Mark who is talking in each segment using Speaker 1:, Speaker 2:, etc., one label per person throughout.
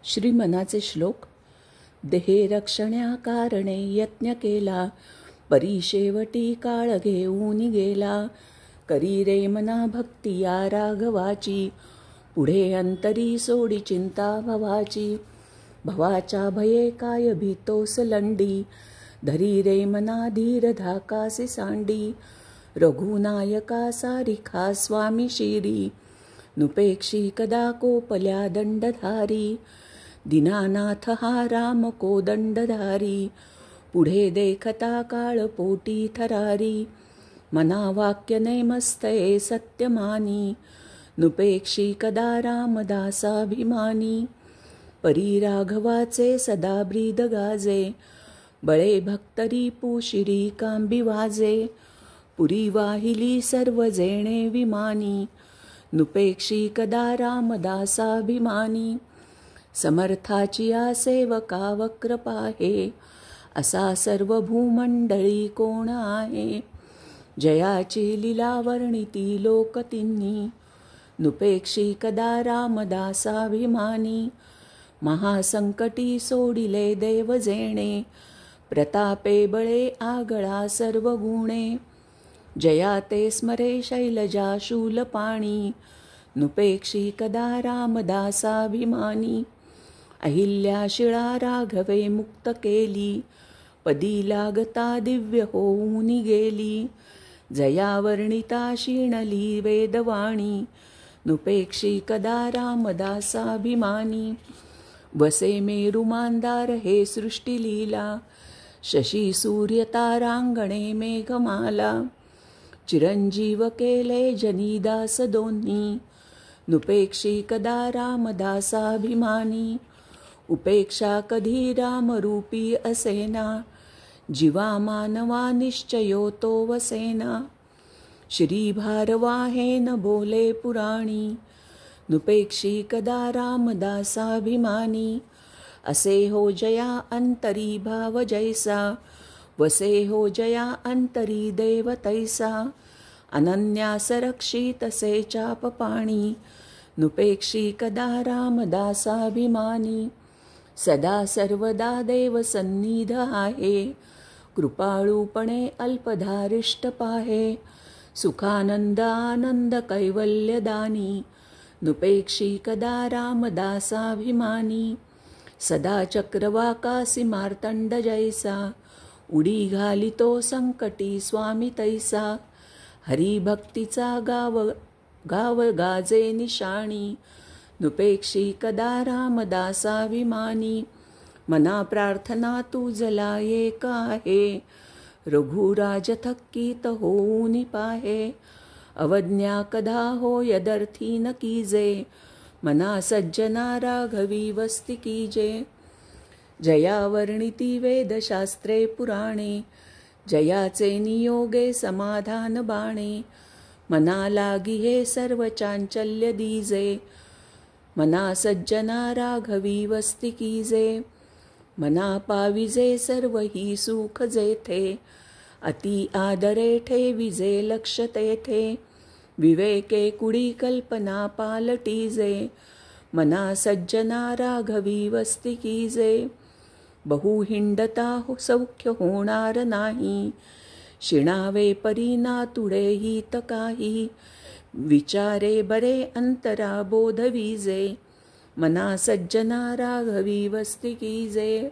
Speaker 1: श्रीमनाचे श्लोक. देहे रक्षण्या कारणे यत्न केला, परी शेवटी काळ घेऊन गेला. करी रे मना भक्ती या राघवाची, पुढे अंतरी सोडी चिंता भवाची. भवाच्या भये काय भीतोस लंडी, धरी रे मना धीर धाकासी सांडी. रघुनायका सारिखा स्वामी शिरी, नुपेक्षी कदा कोपल्या दंडधारी. दीनानाथ हा राम कोदंडधारी, पुढे देखता काळ पोटी थरारी. मना वाक्य नेमस्तये सत्यमानी, नुपेक्षी कदा रामदासाभिमानी. परी राघवाचे सदा ब्रीद गाजे, बळे भक्तरी पुशिरी कांबी वाजे. पुरी वाहिली सर्व जेणे विमानी, नुपेक्षी कदा रामदासाभिमानी. समर्थाची या सेवका वक्र पाहे, असा सर्व भूमंडळी कोण आहे. जयाची लीला वर्णिती लोकतिन्ही, नुपेक्षी कदा रामदासाभिमानी. महासंकटी सोडिले देव जेणे, प्रतापे बळे आगळा सर्व गुणे. जया ते स्मरे शैलजा शूलपाणी, नुपेक्षी कदा रामदासाभिमानी. अहिल्या शिळा राघवे मुक्त केली, पदी लागता दिव्य होऊन गेली. जया वर्णिता शिणली वेदवाणी, नुपेक्षी कदा रामदासाभिमानी. वसे मेरु मांदार हे सृष्टी लीला, शशी सूर्य तारांगणे मेघमाला. चिरंजीव केले जनीदास दोन्ही, नुपेक्षी कदा रामदासाभिमानी. उपेक्षा कधी रामरूपी असेना, जीवा मानवा निश्चयो तो वसेना. श्री भारवाहेन बोले पुराणी, नुपेक्षी कदा रामदासाभिमानी. असे हो जया अंतरी भाव जैसा, वसे हो जया अंतरी देव तैसा. अनन्यास रक्षितसे चाप पाणी, नुपेक्षी कदा रामदासाभिमानी. सदा सर्वदा देव सन्निध आहे, कृपाळूपणे अल्पधारिष्ट पाहे. सुखानंद आनंद कैवल्यदानी, नुपेक्षी कदा रामदासाभिमानी. सदा चक्रवाकासी मार्तंड जैसा, उडी घालितो संकटी स्वामी तैसा. हरिभक्तीचा गाव गाजे निशाणी, नुपेक्षी कदा रामदासाभिमानी. मना प्रार्थना तुझला एक आहे, रघुराज थक्कीत होऊन पाहे. अवज्ञा कदा हो यदर्थी न कीजे, मना सज्जना राघवी वस्ती कीजे. जया वर्णिती वेदशास्त्रे पुराणे, जयाचे नियोगे समाधान बाणे. मना लागी हे सर्व चांचल्य दीजे, मना सज्जना राघवी वस्ती कीजे. मना पाविजे सर्व ही सुख जेथे, अति आदरे ठेविजे लक्ष तेथे. विवेके कुडी कल्पना पालटीजे, मना सज्जना राघवी वस्ती कीजे. बहु हिंडता सौख्य होणार नाही, शिणावे परी नातुडे हित काही. विचारे बरे अंतरा बोधविजे, मना सज्जना राघवी वस्ती कीजे.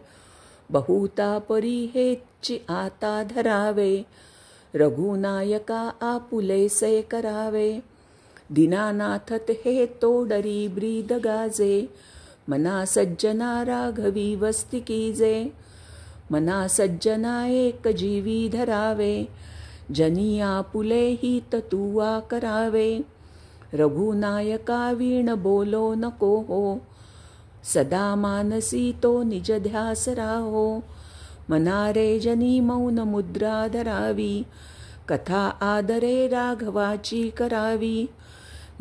Speaker 1: बहुता परी हेची आता धरावे, रघुनायका आपुलेसे करावे. दीनानाथ हे तोडरी ब्रीद गाजे, मना सज्जना राघवी वस्ती कीजे. मना सज्जना एक जीवी धरावे, जनी आपुले हित तुवा करावे. रघुनायका वीण बोलो नको हो, सदा मानसी तो निज ध्यास राहो. मना रे जनी मौन मुद्रा धरावी, कथा आदरे राघवाची करावी.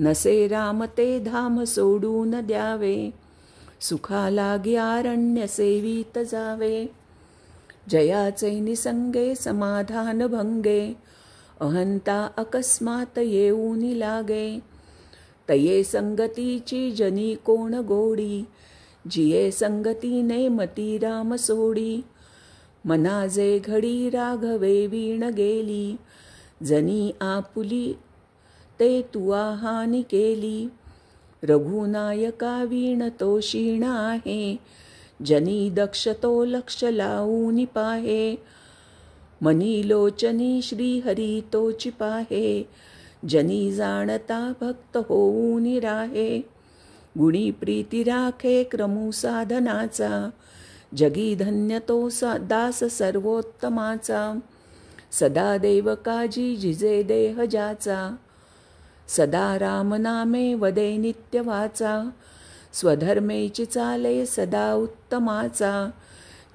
Speaker 1: नसे राम ते धाम सोडून द्यावे, सुखा लागी आरण्य सेवित जावे. जयाचे निसंगे समाधान भंगे, अहंता अकस्मात येऊनी लागे. तये संगतीची जनी कोण गोडी, जिये संगती नेमती राम सोडी, मनाजे घडी राघवे वीण गेली, जनी आपुली ते तुआ हानी केली, रघुनायका वीण तो क्षीण आहे, जनी दक्ष तो लक्ष लावून पाहे, मनी लोचनी श्रीहरी तोची पाहे, जनी जाणता भक्त होऊन राहे, गुणी प्रीती राखे क्रमू साधनाचा, जगी धन्य तो दास सर्वोत्तमाचा, सदा देव काजी जिजे देह जाचा, सदा राम नामे वदे नित्य वाचा, स्वधर्मेची चाले सदा उत्तमाचा,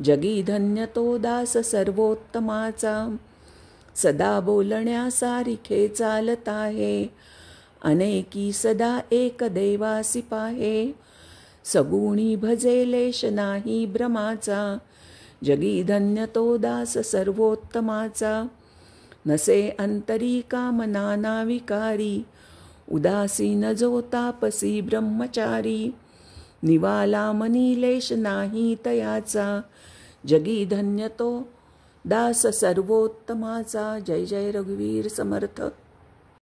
Speaker 1: जगी धन्य तो दास सर्वोत्तमाचा, सदा बोलण्या सारिखे चालत आहे, अनेकी सदा एक देवासी पाहे, सगुणी भजे लेश नाही भ्रमाचा, जगी धन्य तो दास सर्वोत्तमाचा, नसे अंतरी कामना विकारी, उदासीन जो तापसी ब्रह्मचारी, निवाला मनी लेश नाही तयाचा, जगी धन्य तो दास सर्वोत्तमाचा. जय जय रघुवीर समर्थ.